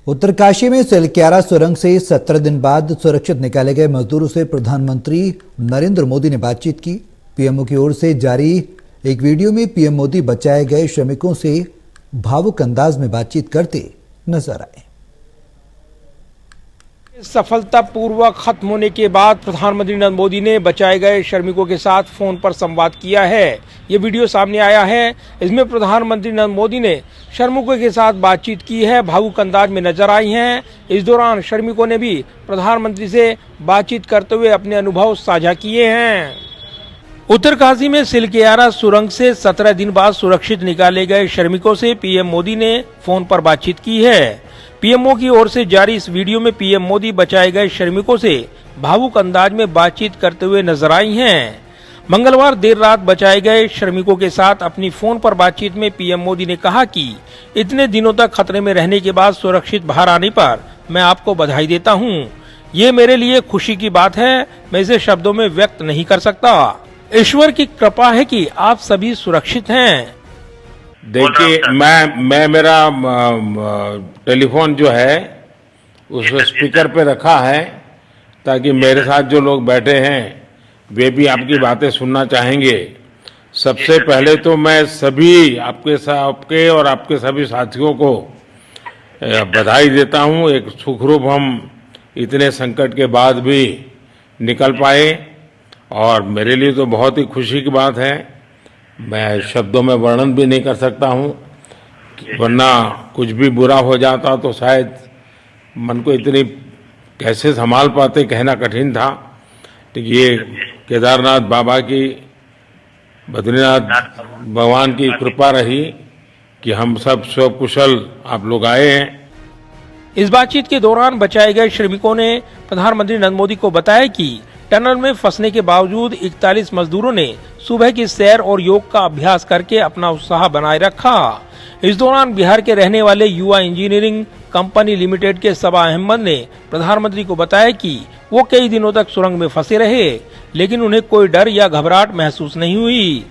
उत्तरकाशी में सिलक्यारा सुरंग से 17 दिन बाद सुरक्षित निकाले गए मजदूरों से प्रधानमंत्री नरेंद्र मोदी ने बातचीत की। पीएमओ की ओर से जारी एक वीडियो में पीएम मोदी बचाए गए श्रमिकों से भावुक अंदाज में बातचीत करते नजर आए। सफलतापूर्वक खत्म होने के बाद प्रधानमंत्री नरेंद्र मोदी ने बचाए गए श्रमिकों के साथ फोन पर संवाद किया है। ये वीडियो सामने आया है। इसमें प्रधानमंत्री नरेंद्र मोदी ने श्रमिकों के साथ बातचीत की है, भावुक अंदाज में नजर आई हैं। इस दौरान श्रमिकों ने भी प्रधानमंत्री से बातचीत करते हुए अपने अनुभव साझा किए हैं। उत्तरकाशी में सिलक्यारा सुरंग से 17 दिन बाद सुरक्षित निकाले गए श्रमिकों से पीएम मोदी ने फोन पर बातचीत की है। पीएमओ की ओर से जारी इस वीडियो में पीएम मोदी बचाए गए श्रमिकों से भावुक अंदाज में बातचीत करते हुए नजर आई हैं। मंगलवार देर रात बचाए गए श्रमिकों के साथ अपनी फोन पर बातचीत में पीएम मोदी ने कहा कि इतने दिनों तक खतरे में रहने के बाद सुरक्षित बाहर आने पर मैं आपको बधाई देता हूं। ये मेरे लिए खुशी की बात है, मैं इसे शब्दों में व्यक्त नहीं कर सकता। ईश्वर की कृपा है कि आप सभी सुरक्षित हैं। देखिए, मैं मेरा टेलीफोन जो है उस स्पीकर पे रखा है ताकि मेरे साथ जो लोग बैठे हैं वे भी आपकी बातें सुनना चाहेंगे। सबसे पहले तो मैं सभी आपके और आपके सभी साथियों को बधाई देता हूं। एक सुखरूप हम इतने संकट के बाद भी निकल पाए और मेरे लिए तो बहुत ही खुशी की बात है। मैं शब्दों में वर्णन भी नहीं कर सकता हूं, वरना कुछ भी बुरा हो जाता तो शायद मन को इतनी कैसे संभाल पाते कहना कठिन था। तो ये केदारनाथ बाबा की, बद्रीनाथ भगवान की कृपा रही कि हम सब कुशल आप लोग आए हैं। इस बातचीत के दौरान बचाए गए श्रमिकों ने प्रधानमंत्री नरेंद्र मोदी को बताया कि टनल में फंसने के बावजूद 41 मजदूरों ने सुबह की सैर और योग का अभ्यास करके अपना उत्साह बनाए रखा। इस दौरान बिहार के रहने वाले युवा इंजीनियरिंग कंपनी लिमिटेड के सबा अहमद ने प्रधानमंत्री को बताया कि वो कई दिनों तक सुरंग में फंसे रहे, लेकिन उन्हें कोई डर या घबराहट महसूस नहीं हुई।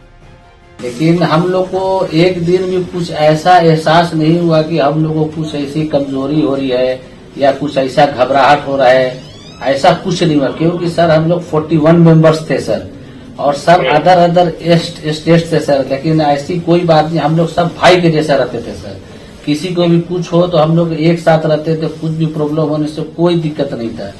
लेकिन हम लोग को एक दिन भी कुछ ऐसा एहसास नहीं हुआ कि हम लोगों को कुछ ऐसी कमजोरी हो रही है या कुछ ऐसा घबराहट हो रहा है। ऐसा कुछ नहीं हुआ, क्योंकि सर हम लोग 41 मेंबर्स थे सर, और सब अदर स्टेट से सर। लेकिन ऐसी कोई बात नहीं, हम लोग सब भाई के जैसा रहते थे सर। किसी को भी कुछ हो तो हम लोग एक साथ रहते थे, कुछ भी प्रॉब्लम होने से कोई दिक्कत नहीं था।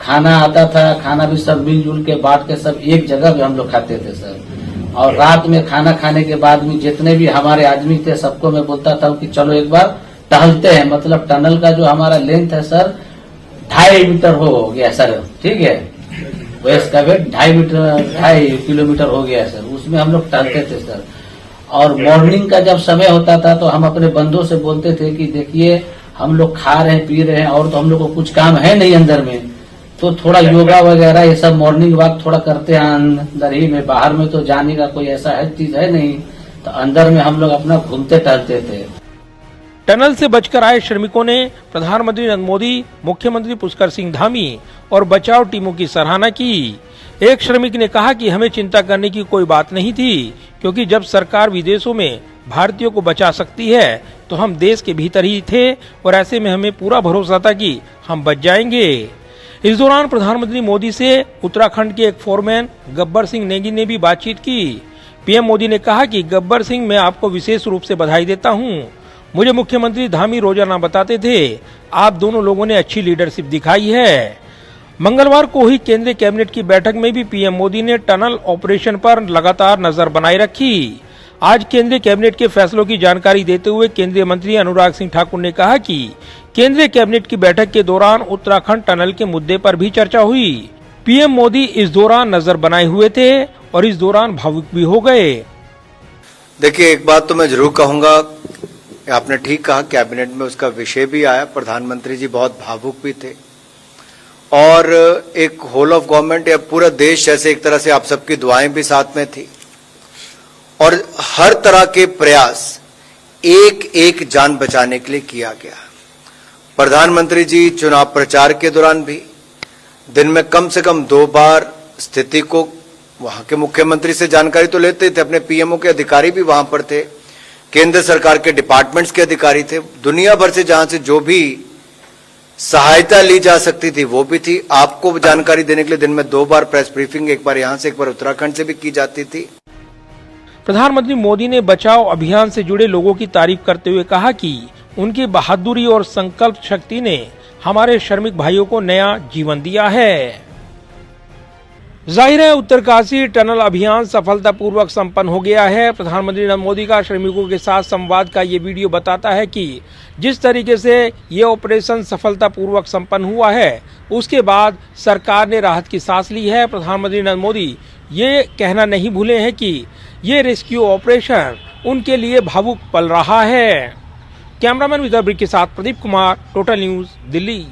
खाना आता था, खाना भी सब मिलजुल के बांट के सब एक जगह भी हम लोग खाते थे सर। और रात में खाना खाने के बाद भी जितने भी हमारे आदमी थे सबको मैं बोलता था कि चलो एक बार टहलते हैं। मतलब टनल का जो हमारा लेंथ है सर 2.5 मीटर हो गया सर, ठीक है। वेस्ट का वेट 2.5 किलोमीटर हो गया सर। उसमें हम लोग टहलते थे सर। और मॉर्निंग का जब समय होता था तो हम अपने बंधुओं से बोलते थे कि देखिए हम लोग खा रहे हैं, पी रहे हैं, और तो हम लोग को कुछ काम है नहीं अंदर में, तो थोड़ा योगा वगैरह ये सब मॉर्निंग वॉक थोड़ा करते हैं अंदर ही में। बाहर में तो जाने का कोई ऐसा है चीज है नहीं, तो अंदर में हम लोग अपना घूमते टहलते थे। टनल से बचकर आए श्रमिकों ने प्रधानमंत्री नरेंद्र मोदी, मुख्यमंत्री पुष्कर सिंह धामी और बचाव टीमों की सराहना की। एक श्रमिक ने कहा कि हमें चिंता करने की कोई बात नहीं थी, क्योंकि जब सरकार विदेशों में भारतीयों को बचा सकती है तो हम देश के भीतर ही थे, और ऐसे में हमें पूरा भरोसा था कि हम बच जाएंगे। इस दौरान प्रधानमंत्री मोदी से उत्तराखंड के एक फोरमैन गब्बर सिंह नेगी ने भी बातचीत की। पीएम मोदी ने कहा कि गब्बर सिंह, मैं आपको विशेष रूप से बधाई देता हूं। मुझे मुख्यमंत्री धामी रोजाना बताते थे आप दोनों लोगों ने अच्छी लीडरशिप दिखाई है। मंगलवार को ही केंद्रीय कैबिनेट की बैठक में भी पीएम मोदी ने टनल ऑपरेशन पर लगातार नजर बनाए रखी। आज केंद्रीय कैबिनेट के फैसलों की जानकारी देते हुए केंद्रीय मंत्री अनुराग सिंह ठाकुर ने कहा कि केंद्रीय कैबिनेट की बैठक के दौरान उत्तराखंड टनल के मुद्दे पर भी चर्चा हुई। पीएम मोदी इस दौरान नजर बनाए हुए थे और इस दौरान भावुक भी हो गए। देखिए, एक बात तो मैं जरूर कहूंगा, आपने ठीक कहा, कैबिनेट में उसका विषय भी आया। प्रधानमंत्री जी बहुत भावुक भी थे, और एक होल ऑफ गवर्नमेंट या पूरा देश जैसे एक तरह से आप सबकी दुआएं भी साथ में थी, और हर तरह के प्रयास एक एक जान बचाने के लिए किया गया। प्रधानमंत्री जी चुनाव प्रचार के दौरान भी दिन में कम से कम 2 बार स्थिति को वहां के मुख्यमंत्री से जानकारी तो लेते थे, अपने पीएमओ के अधिकारी भी वहां पर थे, केंद्र सरकार के डिपार्टमेंट्स के अधिकारी थे, दुनिया भर से जहां से जो भी सहायता ली जा सकती थी वो भी थी। आपको जानकारी देने के लिए दिन में 2 बार प्रेस ब्रीफिंग, एक बार यहां से एक बार उत्तराखंड से भी की जाती थी। प्रधानमंत्री मोदी ने बचाव अभियान से जुड़े लोगों की तारीफ करते हुए कहा कि उनकी बहादुरी और संकल्प शक्ति ने हमारे श्रमिक भाइयों को नया जीवन दिया है। जाहिर है उत्तरकाशी टनल अभियान सफलतापूर्वक संपन्न हो गया है। प्रधानमंत्री नरेंद्र मोदी का श्रमिकों के साथ संवाद का ये वीडियो बताता है कि जिस तरीके से ये ऑपरेशन सफलतापूर्वक संपन्न हुआ है, उसके बाद सरकार ने राहत की सांस ली है। प्रधानमंत्री नरेंद्र मोदी ये कहना नहीं भूले हैं कि ये रेस्क्यू ऑपरेशन उनके लिए भावुक पल रहा है। कैमरामैन विदर्भ के साथ प्रदीप कुमार, टोटल न्यूज, दिल्ली।